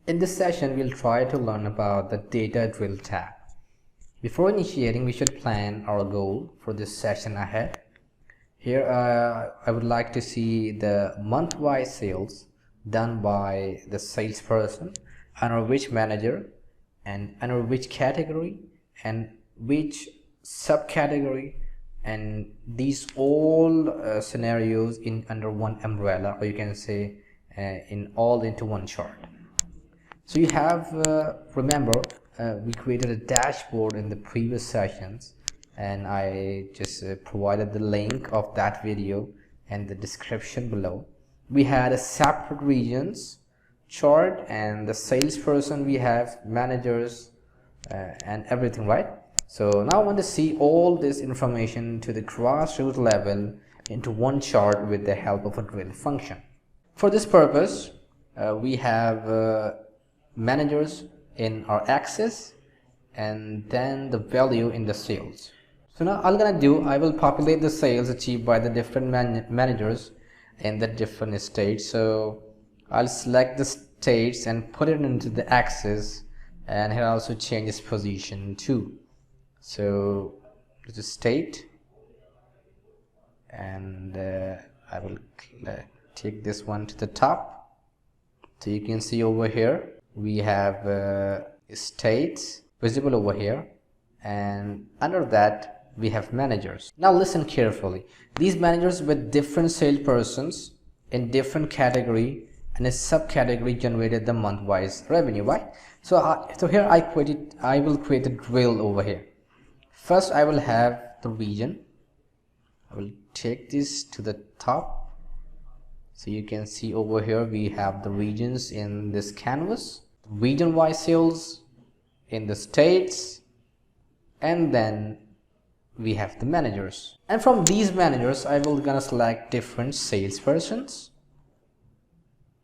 In this session, we'll try to learn about the data drill tab. Before initiating, we should plan our goal for this session ahead. Here, I would like to see the month-wise sales done by the salesperson, under which manager, and under which category, and which subcategory, and these all scenarios in under one umbrella, or you can say in all into one chart. So you have remember we created a dashboard in the previous sessions, and I just provided the link of that video and the description below. We had a separate regions chart, and the salesperson, we have managers and everything, right? So now I want to see all this information to the grassroots level into one chart with the help of a drill function. For this purpose, we have managers in our axis and then the value in the sales. So now all I'm gonna do, I will populate the sales achieved by the different managers in the different states. So I'll select the states and put it into the axis, and here also change its position too. So this is state, and I will take this one to the top. So you can see over here we have states visible over here, and under that we have managers. Now listen carefully. These managers with different salespersons in different category and a subcategory generated the month-wise revenue, right? So here I will create a drill over here. First I will have the region. I will take this to the top. So you can see over here we have the regions in this canvas, region-wise sales in the states, and then we have the managers. And from these managers I will gonna select different salespersons.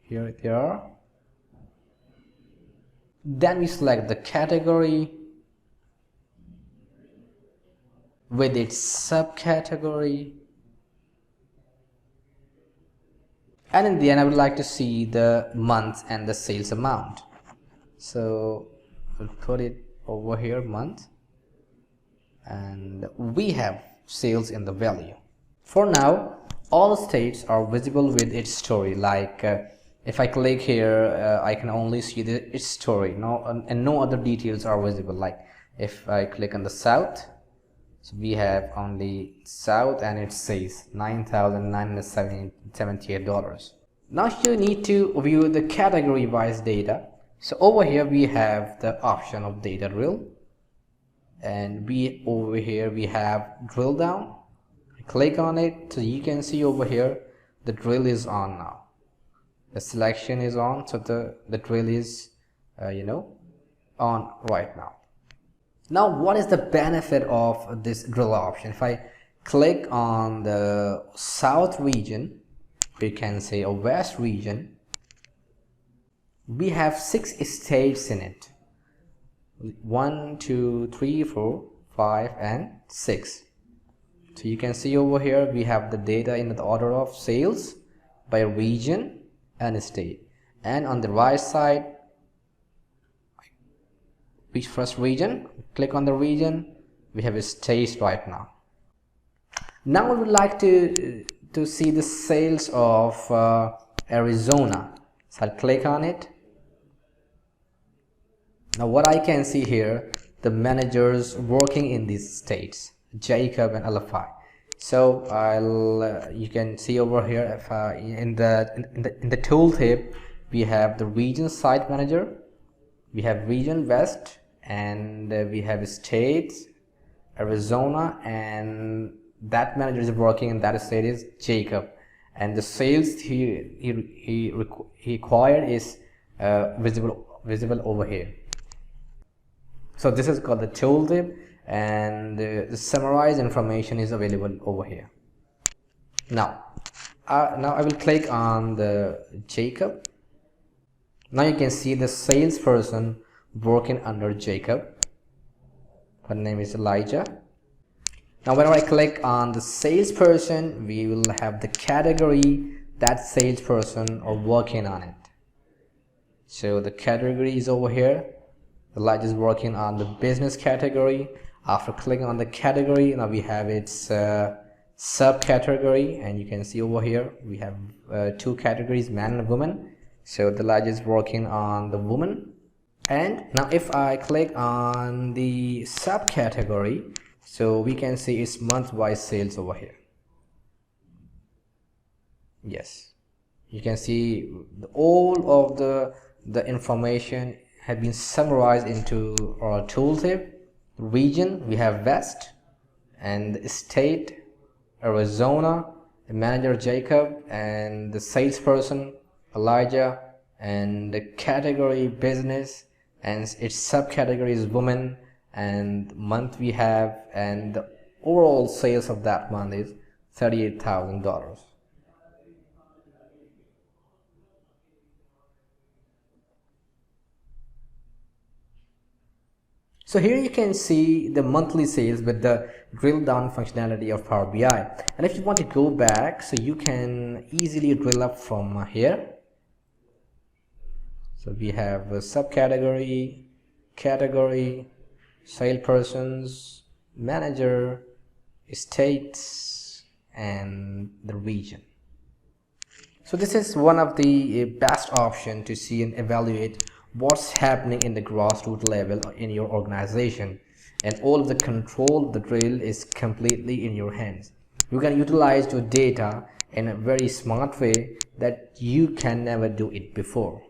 Here they are. Then we select the category with its subcategory, and in the end I would like to see the month and the sales amount. So I'll put it over here, month, and we have sales in the value. For now all states are visible with its story, like if I click here I can only see its story, and no other details are visible. Like if I click on the south, so we have only south and it says $9,978. Now you need to view the category wise data. So over here we have the option of data drill, and over here we have drill down. Click on it, so you can see over here the drill is on now. The selection is on, so the drill is on right now. Now what is the benefit of this drill option? If I click on the south region, we can say a west region, we have 6 states in it. 1, 2, 3, 4, 5 and 6. So you can see over here we have the data in the order of sales by region and state, and on the right side, which first region, click on the region, we have a state right now. Now we would like to see the sales of Arizona, so I'll click on it. Now what I can see here, the managers working in these states, Jacob and LFI. So you can see over here, if in the tooltip we have the region site manager, we have region west, and we have states Arizona, and that manager is working in that state is Jacob, and the sales he required is visible over here. So this is called the tooltip, and the summarized information is available over here. Now I will click on the Jacob. Now you can see the salesperson working under Jacob. Her name is Elijah. Now whenever I click on the salesperson, we will have the category that salesperson are working on it. So the category is over here. The light is working on the business category. After clicking on the category, now we have its subcategory, and you can see over here we have two categories, man and woman. So the light is working on the woman. And now if I click on the subcategory, so we can see its month-wise sales over here. Yes, you can see all of the information have been summarized into our tooltip. Region, we have West, and the state Arizona, the manager Jacob, and the salesperson Elijah, and the category business, and its subcategory is woman, and month we have, and the overall sales of that month is $38,000. So here you can see the monthly sales with the drill down functionality of Power BI. And if you want to go back, so you can easily drill up from here. So we have a subcategory, category, salespersons, manager, states, and the region. So this is one of the best option to see and evaluate what's happening in the grassroots level in your organization, and all of the control of the drill is completely in your hands. You can utilize your data in a very smart way that you can never do it before.